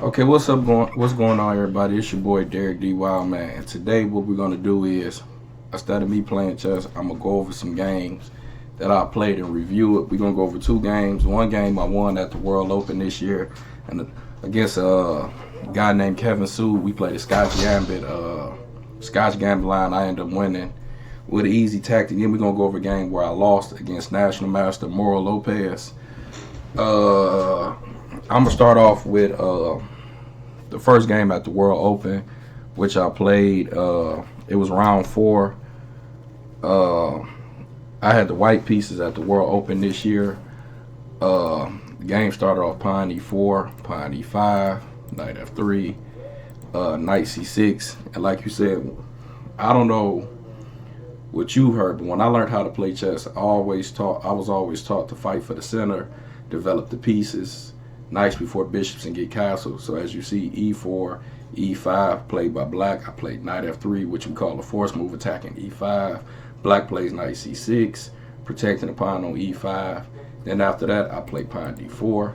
Okay, what's going on, everybody? It's your boy Derek Dee Wildman, and today what we're gonna do is, instead of me playing chess, I'm gonna go over some games that I played and review it. We're gonna go over two games. One game I won at the World Open this year, and against a guy named Kevin Sue, we played a Scotch Gambit. Scotch Gambit line, I ended up winning with an easy tactic. Then we're gonna go over a game where I lost against National Master Moro Lopez. I'm gonna start off with the first game at the World Open, which I played. It was round four. Uh, I had the white pieces at the World Open this year. The game started off pawn e4, pawn e5, knight f3, knight c6, and like you said, I don't know what you heard, but when I learned how to play chess, I was always taught to fight for the center, develop the pieces, knights before bishops, and get castles. So as you see, e4, e5 played by black. I played knight f3, which we call a force move, attacking e5. Black plays knight c6, protecting the pawn on e5. Then after that, I play pawn d4.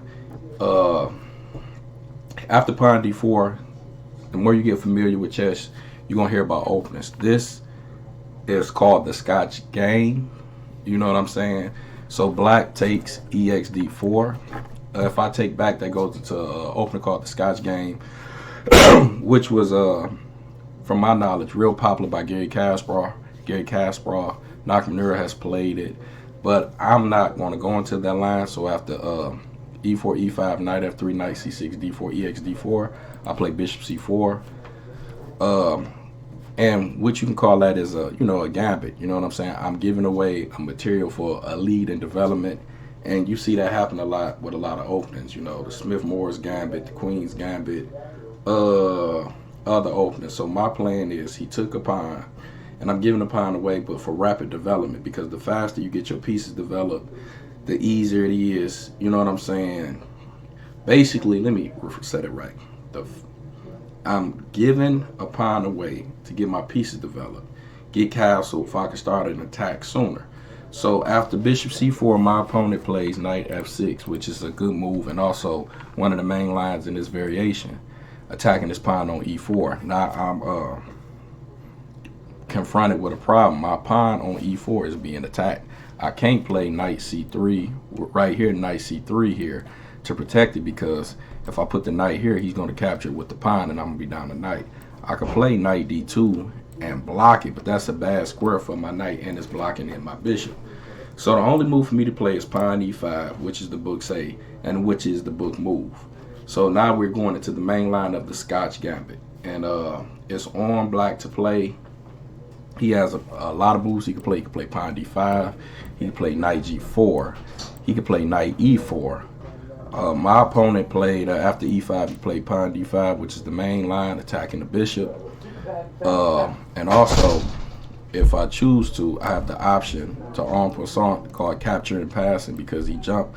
After pawn d4, the more you get familiar with chess, you're gonna hear about openings. This is called the Scotch game. You know what I'm saying? So black takes ex d4. If I take back, that goes into an opener called the Scotch game, which was, from my knowledge, real popular by Gary Kasparov. Nakamura has played it, but I'm not going to go into that line. So after e4, e5, knight f3, knight c6, d4, ex d4, I play bishop c4. And what you can call that is a gambit. You know what I'm saying? I'm giving away a material for a lead in development. And you see that happen a lot with a lot of openings, the Smith-Morris Gambit, the Queen's Gambit, other openings. So my plan is he took a pawn, and I'm giving the pawn away, but for rapid development, because the faster you get your pieces developed, the easier it is. You know what I'm saying? Basically, let me set it right. I'm giving a pawn away to get my pieces developed, get castle, if I can start an attack sooner. So after bishop c4, my opponent plays knight f6, which is a good move, and also one of the main lines in this variation, attacking this pawn on e4. Now I'm confronted with a problem. My pawn on e4 is being attacked. I can't play knight c3 right here, knight c3 here to protect it, because if I put the knight here, he's going to capture it with the pawn, and I'm going to be down the knight. I could play knight d2 and block it, but that's a bad square for my knight, and it's blocking in my bishop. So the only move for me to play is pawn e5, which is the book say, and which is the book move. So now we're going into the main line of the Scotch Gambit, and it's on black to play. He has a lot of moves he can play. He can play pawn d5, he can play knight g4, he can play knight e4. My opponent played, after e5, he played pawn d5, which is the main line, attacking the bishop. And also, if I choose to, I have the option to en passant, called capture and passing, because he jumped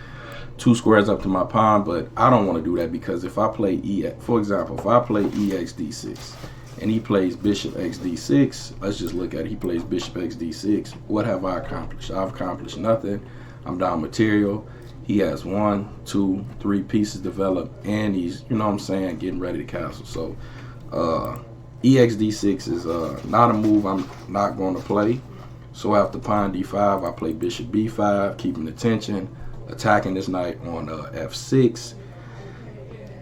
2 squares up to my pawn, but I don't want to do that, because if I play for example, if I play ex d6 and he plays bishop x d6, let's just look at it. He plays bishop x d6. What have I accomplished? I've accomplished nothing. I'm down material. He has 1, 2, 3 pieces developed, and he's, getting ready to castle. So ex d6 is not a move I'm not going to play. So after pawn d5, I play bishop b5, keeping the tension, attacking this knight on f6.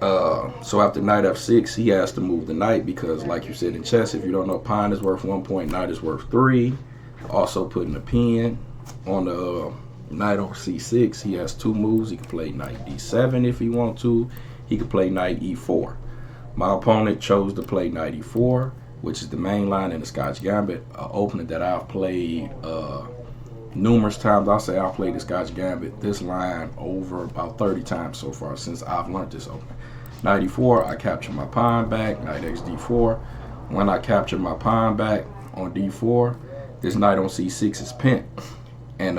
So after knight f6, he has to move the knight, because like you said in chess, if you don't know, pawn is worth 1 point, knight is worth 3. Also putting a pin on the knight on c6. He has 2 moves. He can play knight d7 if he wants to. He can play knight e4. My opponent chose to play knight e4, which is the main line in the Scotch Gambit, an opening that I've played numerous times. I'll say I've played the Scotch Gambit, this line, over about 30 times so far since I've learned this opening. Knight e4, I capture my pawn back, knight x d4. When I capture my pawn back on d4, this knight on c6 is pinned. And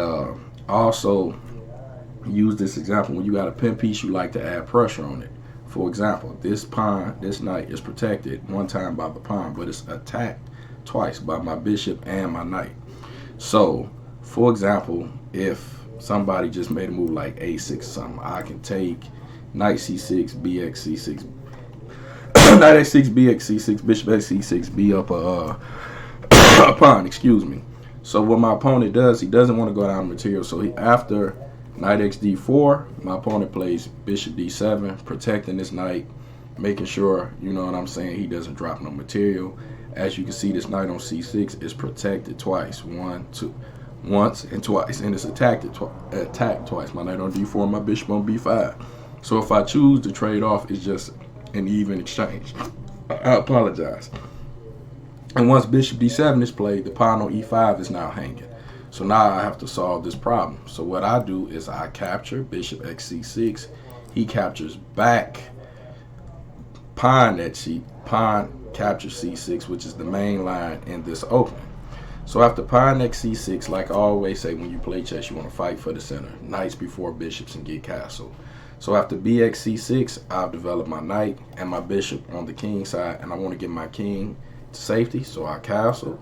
also use this example, when you got a pin piece, you like to add pressure on it. For example, this knight is protected 1 time by the pawn, but it's attacked twice by my bishop and my knight. So, for example, if somebody just made a move like a6 or something, I can take knight c6, bx c6, knight x6, b x6, bishop x6, b up a pawn, excuse me. So what my opponent does, he doesn't want to go down material. So after knight x d4, my opponent plays bishop d7, protecting this knight, making sure, you know what I'm saying, he doesn't drop no material. As you can see, this knight on c6 is protected twice. Once and twice, and it's attacked twice. My knight on d4, my bishop on b5. So if I choose to trade off, it's just an even exchange. I apologize. And once bishop d7 is played, the pawn on e5 is now hanging. So now I have to solve this problem. So what I do is I capture bishop x c6. He captures back pawn captures c6, which is the main line in this opening. So after pawn x c6, like I always say, when you play chess, you want to fight for the center. Knights before bishops and get castled. So after bx c6, I've developed my knight and my bishop on the king side, and I want to get my king to safety. So I castle.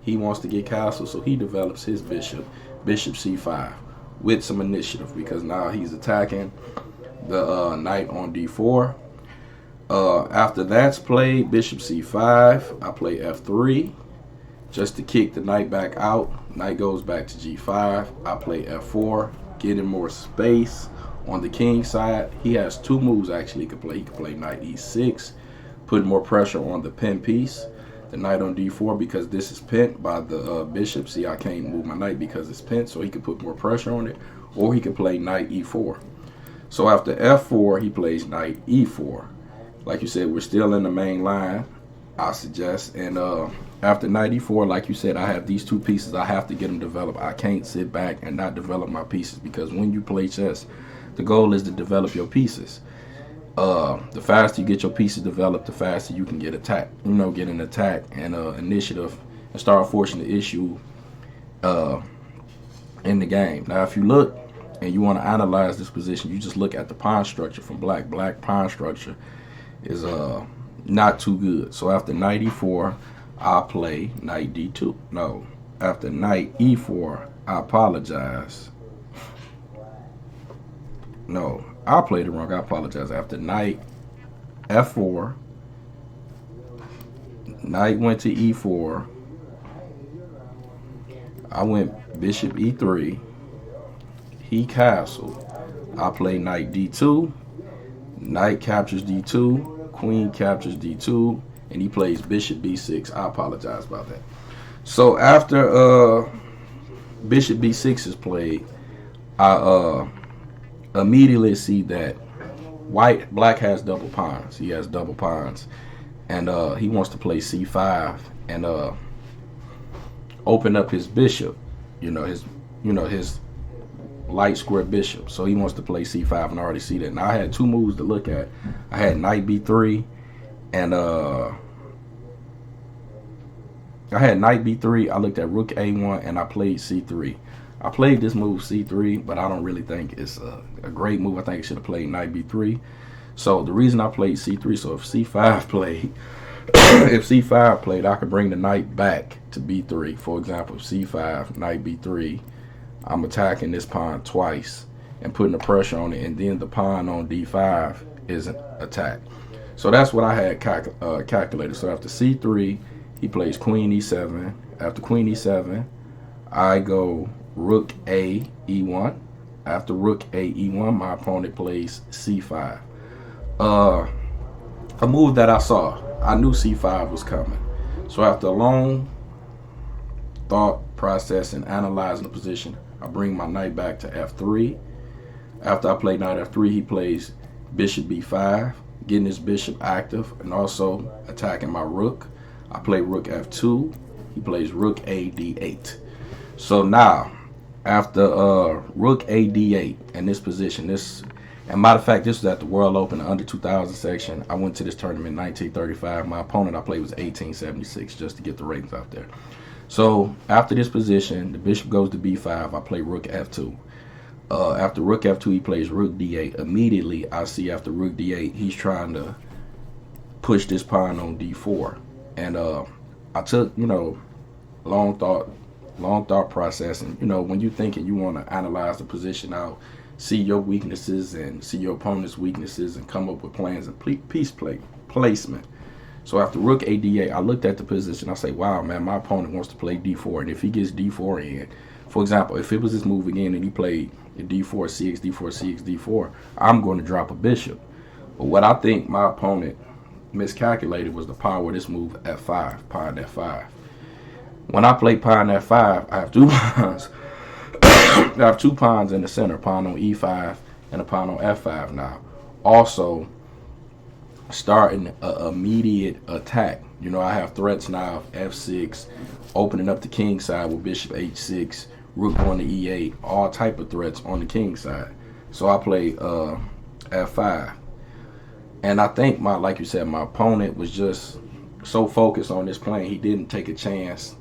He wants to get castled, so he develops his bishop c5 with some initiative, because now he's attacking the knight on d4. After that's played, bishop c5, I play f3 just to kick the knight back out. Knight goes back to g5. I play f4, getting more space on the king side. He has two moves actually he could play. He could play knight e6, put more pressure on the pin piece. The knight on d4, because this is pinned by the bishop. See, I can't move my knight because it's pinned, so he could put more pressure on it. Or he could play knight e4. So after f4, he plays knight e4. Like you said, we're still in the main line, I suggest. And after knight e4, like you said, I have these two pieces. I have to get them developed. I can't sit back and not develop my pieces, because when you play chess, the goal is to develop your pieces. The faster you get your pieces developed, the faster you can get attacked. You know, get an attack and initiative and start forcing the issue in the game. Now, if you look and you want to analyze this position, you just look at the pawn structure from black. Black pawn structure is not too good. So after knight e4, I play knight d2. No, after knight e4, I apologize. No, I played it wrong. I apologize. After knight f4, knight went to e4. I went bishop e3. He castled. I play knight d2. Knight captures d2. Queen captures d2. And he plays bishop b6. I apologize about that. So after bishop b6 is played, I immediately see that black has double pawns. He has double pawns, and he wants to play c5 and open up his bishop. His light square bishop. So he wants to play c5, and I already see that. Now I had two moves to look at. I had knight b3, and I had knight b3. I looked at rook a1, and I played c3. I played this move c3, but I don't really think it's a great move. I think I should have played knight b3. So the reason I played c3, so if c5 played, I could bring the knight back to b3. For example, if c5, knight b3, I'm attacking this pawn twice and putting the pressure on it, and then the pawn on d5 is attacked. So that's what I had calculated. So after c3, he plays queen e7. After queen e7, I go rook a e1. After rook a e1, my opponent plays c5. A move that I saw, I knew c5 was coming. So after a long thought process and analyzing the position, I bring my knight back to f3. After I play knight f3, he plays bishop b5, getting his bishop active and also attacking my rook. I play rook f2. He plays rook a d8. So now, after rook a d8 in this position, and matter of fact, this was at the World Open, the under 2000 section. I went to this tournament in 1935. My opponent I played was 1876, just to get the ratings out there. So after this position, the bishop goes to b5. I play rook f2. After rook f2, he plays rook d8. Immediately, I see after rook d8, he's trying to push this pawn on d4. And I took, long thought process. And, when you're thinking, you want to analyze the position out, see your weaknesses and see your opponent's weaknesses and come up with plans and placement. So after rook AD8, I looked at the position. I say, wow, man, my opponent wants to play D4. And if he gets D4 in, for example, if it was this move again and he played D4, CX, D4, CX, D4, I'm going to drop a bishop. But what I think my opponent miscalculated was the power of this move F5, pawn F5. When I play pawn F5, I have two pawns. I have two pawns in the center, pawn on E5 and a pawn on F5 now. Also, starting an immediate attack. You know, I have threats now of F6, opening up the king side with bishop H6, rook going to E8, all type of threats on the king side. So I play F5. And I think like you said, my opponent was just so focused on this plane, he didn't take a chance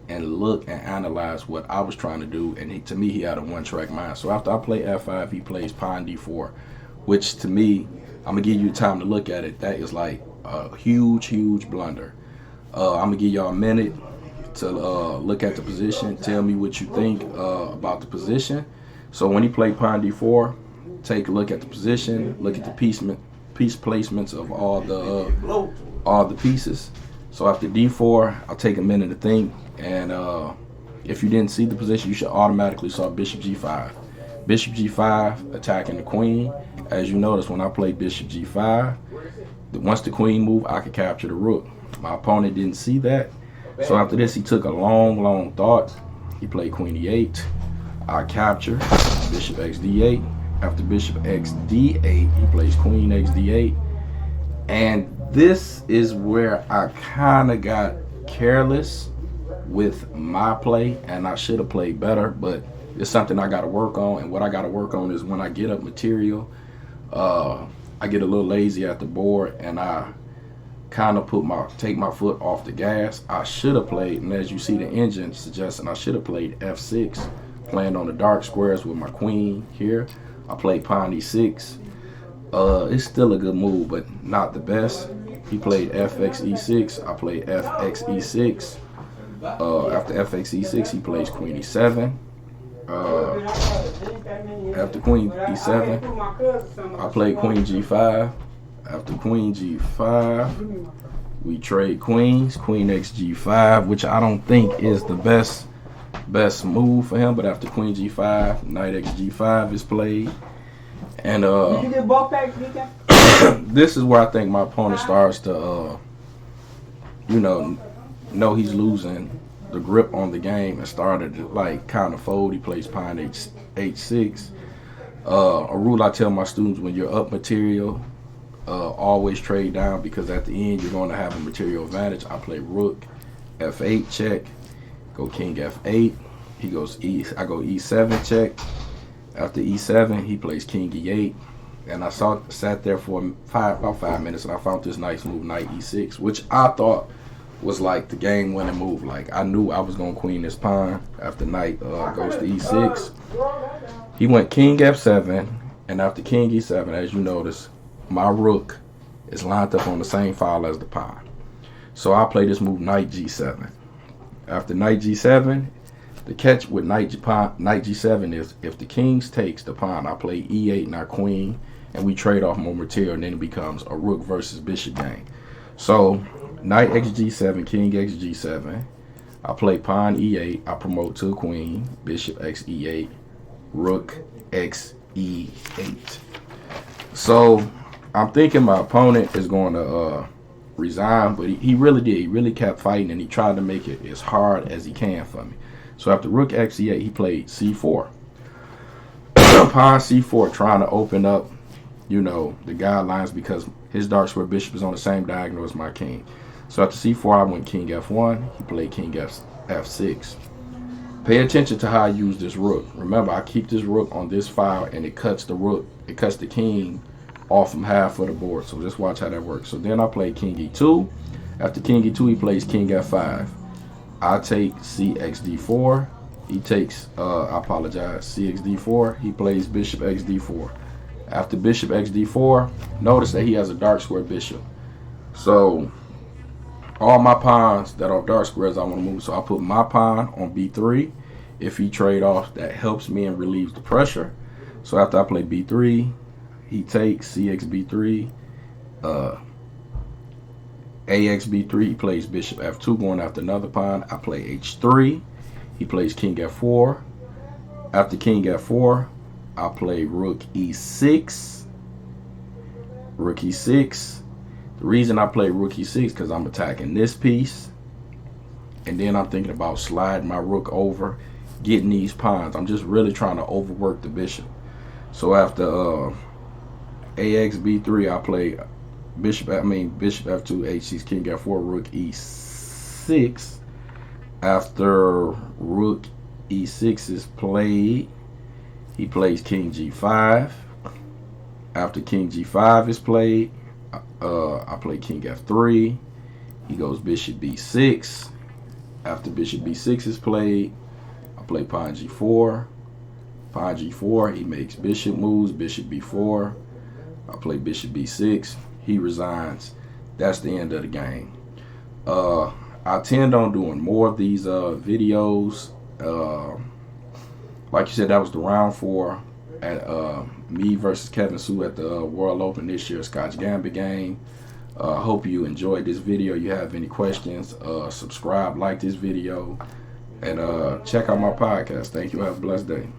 and look and analyze what I was trying to do. And to me, he had a one-track mind. So after I play F5, he plays pawn D4, which to me, I'm going to give you time to look at it. That is like a huge, huge blunder. I'm going to give y'all a minute to look at the position. Tell me what you think about the position. So when he played pawn D4, take a look at the position, look at the piece placements of all the pieces. So after D4, I'll take a minute to think. And if you didn't see the position, you should automatically saw bishop G5. Bishop G5 attacking the queen. As you notice, when I play bishop G5, once the queen moved, I could capture the rook. My opponent didn't see that. So after this, he took a long thought. He played queen E8. I capture bishop X D8. After bishop X D8, he plays queen X D8. And this is where I kind of got careless with my play, and I should have played better, but it's something I got to work on. And what I got to work on is when I get up material, I get a little lazy at the board, and I kind of take my foot off the gas. I should have played, and as you see the engine suggesting, I should have played F6, playing on the dark squares with my queen here. I played pawn E6. It's still a good move, but not the best. He played FX E6. I played FX E6. After FX E6, he plays queen E7. After queen E7, I play queen G5. After queen G5, we trade queens. Queen X G5, which I don't think is the best move for him. But after queen G5, knight X G5 is played. And this is where I think my opponent starts to, know he's losing the grip on the game and started to like kind of fold. He plays pawn H6. A rule I tell my students: when you're up material, always trade down, because at the end you're going to have a material advantage. I play rook F8 check, go king F8. He goes I go E7 check. After E7, he plays king E8. And I sat there for about 5 minutes, and I found this nice move, knight E6, which I thought was like the game-winning move. Like, I knew I was going to queen this pawn after knight goes to E6. He went king F7, and after king E7, as you notice, my rook is lined up on the same file as the pawn. So I play this move, knight G7. After knight G7, the catch with knight G7 is if the king takes the pawn, I play E8 and I queen, and we trade off more material, and then it becomes a rook versus bishop game. So knight X G7, king X G7. I play pawn E8. I promote to a queen, bishop X E8, rook X E8. So I'm thinking my opponent is going to resign, but he really did. He really kept fighting, and he tried to make it as hard as he can for me. So after rook X E8, he played C4. Pawn C4, trying to open up, the guidelines, because his dark square bishop is on the same diagonal as my king. So after C4, I went king F1. He played king F6. Pay attention to how I use this rook. Remember, I keep this rook on this file, and it cuts the rook. It cuts the king off from half of the board. So just watch how that works. So then I play king E2. After king E2, he plays king F5. I take CX D4. He takes, CX D4. He plays bishop X D4. After bishop X D4, notice that he has a dark square bishop. So all my pawns that are dark squares I want to move. So I put my pawn on B3. If he trade off, that helps me and relieves the pressure. So after I play B3, he takes CX B3. AXB3, he plays bishop F2 going after another pawn. I play H3. He plays king F4. After king F4, I play rook E6. Rook E6. The reason I play rook E6 because I'm attacking this piece. And then I'm thinking about sliding my rook over, getting these pawns. I'm just really trying to overwork the bishop. So after AXB3, I play bishop F2, H6, king F4, rook E6. After rook E6 is played, he plays king G5. After king G5 is played, I play king F3. He goes bishop B6. After bishop B6 is played, I play pawn G4. Pawn G4, he makes bishop moves, bishop B4. I play bishop B6. He resigns. That's the end of the game. I tend on doing more of these videos. Like you said, that was the round 4 at me versus Kevin Sue at the World Open this year, Scotch Gambit game. Hope you enjoyed this video. You have any questions, subscribe, like this video, and check out my podcast. Thank you. Have a blessed day.